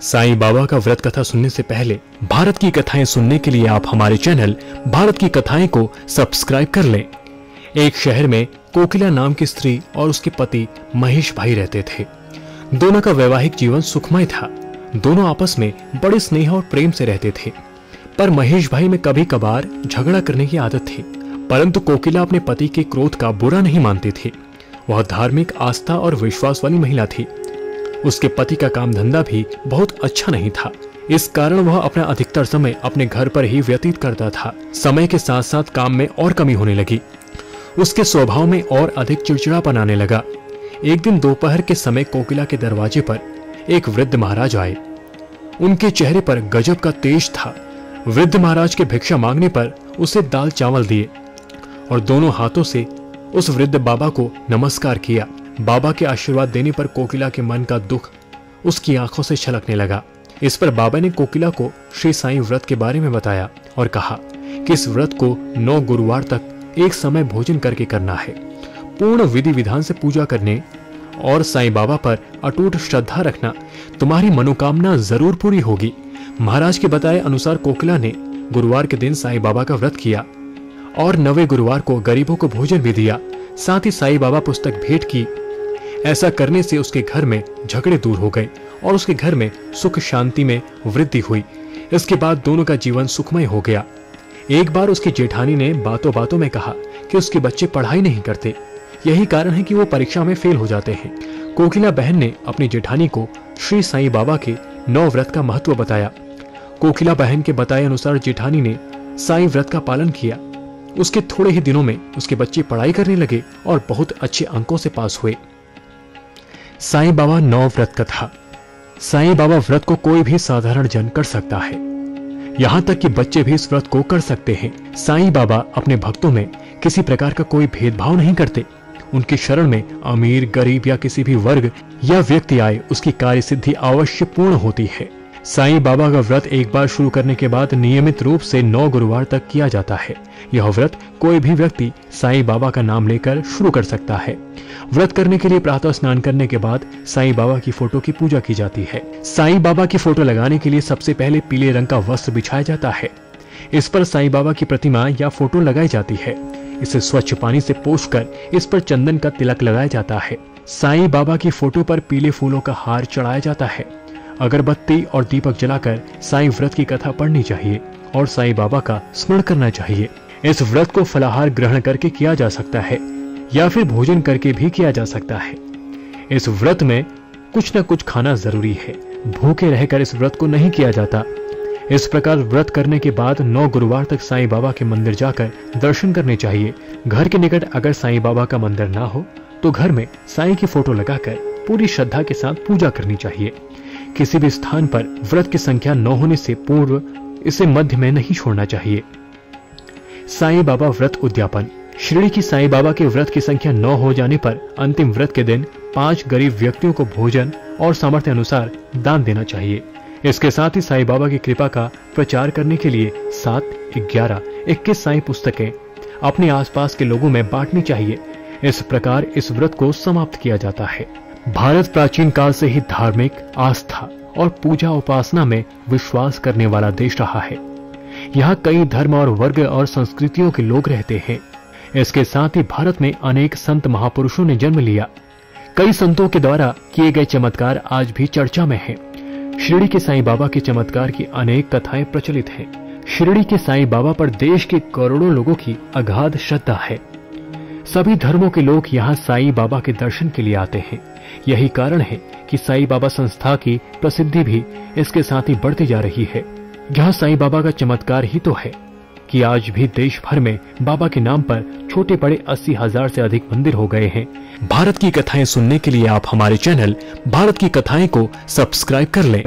साईं बाबा का व्रत कथा सुनने से पहले भारत की कथाएं सुनने के लिए आप हमारे चैनल भारत की कथाएं को सब्सक्राइब कर लें। एक शहर में कोकिला नाम की स्त्री और उसके पति महेश भाई रहते थे। दोनों का वैवाहिक जीवन सुखमय था। दोनों आपस में बड़े स्नेह और प्रेम से रहते थे, पर महेश भाई में कभी कभार झगड़ा करने की आदत थी। परंतु कोकिला अपने पति के क्रोध का बुरा नहीं मानती थी। वह धार्मिक, आस्था और विश्वास वाली महिला थी। उसके पति का काम धंधा भी बहुत अच्छा नहीं था। इस कारण वह अपना अधिकतर समय अपने घर पर ही व्यतीत करता था। समय के साथ साथ काम में और कमी होने लगी। उसके स्वभाव में और अधिक चिड़चिड़ापन आने लगा। एक दिन दोपहर के समय कोकिला के दरवाजे पर एक वृद्ध महाराज आए। उनके चेहरे पर गजब का तेज था। वृद्ध महाराज के भिक्षा मांगने पर उसे दाल चावल दिए और दोनों हाथों से उस वृद्ध बाबा को नमस्कार किया। बाबा के आशीर्वाद देने पर कोकिला के मन का दुख उसकी आंखों से छलकने लगा। इस पर बाबा ने कोकिला को श्री साईं व्रत के बारे में बताया और कहा कि इस व्रत को 9 गुरुवार तक एक समय भोजन करके करना है। पूर्ण विधि विधान से पूजा करने और साईं बाबा पर अटूट श्रद्धा रखना, तुम्हारी मनोकामना जरूर पूरी होगी। महाराज के बताए अनुसार कोकिला ने गुरुवार के दिन साईं बाबा का व्रत किया और 9वें गुरुवार को गरीबों को भोजन भी दिया। साथ ही साईं बाबा पुस्तक भेंट की। ऐसा करने से उसके घर में झगड़े दूर हो गए और उसके घर में सुख शांति में वृद्धि हुई। इसके बाद दोनों का जीवन सुखमय हो गया। एक बार उसकी जेठानी ने बातों बातों में कहा कि उसके बच्चे पढ़ाई नहीं करते, यही कारण है कि वो परीक्षा में फेल हो जाते हैं। कोकिला बहन ने अपनी जेठानी को श्री साईं बाबा के 9 व्रत का महत्व बताया। कोकिला बहन के बताए अनुसार जेठानी ने साईं व्रत का पालन किया। उसके थोड़े ही दिनों में उसके बच्चे पढ़ाई करने लगे और बहुत अच्छे अंकों से पास हुए। साईं बाबा 9 व्रत कथा। साईं बाबा व्रत को कोई भी साधारण जन कर सकता है, यहाँ तक कि बच्चे भी इस व्रत को कर सकते हैं। साईं बाबा अपने भक्तों में किसी प्रकार का कोई भेदभाव नहीं करते। उनकी शरण में अमीर, गरीब या किसी भी वर्ग या व्यक्ति आए, उसकी कार्य सिद्धि अवश्य पूर्ण होती है। साईं बाबा का व्रत एक बार शुरू करने के बाद नियमित रूप से 9 गुरुवार तक किया जाता है। यह व्रत कोई भी व्यक्ति साईं बाबा का नाम लेकर शुरू कर सकता है। व्रत करने के लिए प्रातः स्नान करने के बाद साईं बाबा की फोटो की पूजा की जाती है। साईं बाबा की फोटो लगाने के लिए सबसे पहले पीले रंग का वस्त्र बिछाया जाता है। इस पर साईं बाबा की प्रतिमा या फोटो लगाई जाती है। इसे स्वच्छ पानी से पोंछकर इस पर चंदन का तिलक लगाया जाता है। साईं बाबा की फोटो पर पीले फूलों का हार चढ़ाया जाता है। अगरबत्ती और दीपक जलाकर साईं व्रत की कथा पढ़नी चाहिए और साईं बाबा का स्मरण करना चाहिए। इस व्रत को फलाहार ग्रहण करके किया जा सकता है या फिर भोजन करके भी किया जा सकता है। इस व्रत में कुछ न कुछ खाना जरूरी है। भूखे रहकर इस व्रत को नहीं किया जाता। इस प्रकार व्रत करने के बाद 9 गुरुवार तक साईं बाबा के मंदिर जाकर दर्शन करने चाहिए। घर के निकट अगर साईं बाबा का मंदिर ना हो तो घर में साईं की फोटो लगाकर पूरी श्रद्धा के साथ पूजा करनी चाहिए। किसी भी स्थान पर व्रत की संख्या 9 होने से पूर्व इसे मध्य में नहीं छोड़ना चाहिए। साईं बाबा व्रत उद्यापन। शिरडी की साईं बाबा के व्रत की संख्या 9 हो जाने पर अंतिम व्रत के दिन 5 गरीब व्यक्तियों को भोजन और सामर्थ्य अनुसार दान देना चाहिए। इसके साथ ही साईं बाबा की कृपा का प्रचार करने के लिए 7, 11, 21 साईं पुस्तकें अपने आसपास के लोगों में बांटनी चाहिए। इस प्रकार इस व्रत को समाप्त किया जाता है। भारत प्राचीन काल से ही धार्मिक, आस्था और पूजा उपासना में विश्वास करने वाला देश रहा है। यहाँ कई धर्म और वर्ग और संस्कृतियों के लोग रहते हैं। इसके साथ ही भारत में अनेक संत महापुरुषों ने जन्म लिया। कई संतों के द्वारा किए गए चमत्कार आज भी चर्चा में हैं। शिरडी के साईं बाबा के चमत्कार की अनेक कथाएं प्रचलित हैं। शिरडी के साईं बाबा पर देश के करोड़ों लोगों की अगाध श्रद्धा है। सभी धर्मों के लोग यहाँ साईं बाबा के दर्शन के लिए आते हैं। यही कारण है कि साईं बाबा संस्था की प्रसिद्धि भी इसके साथ ही बढ़ती जा रही है। यह साईं बाबा का चमत्कार ही तो है कि आज भी देश भर में बाबा के नाम पर छोटे बड़े 80,000 से अधिक मंदिर हो गए हैं। भारत की कथाएं सुनने के लिए आप हमारे चैनल भारत की कथाएं को सब्सक्राइब कर लें।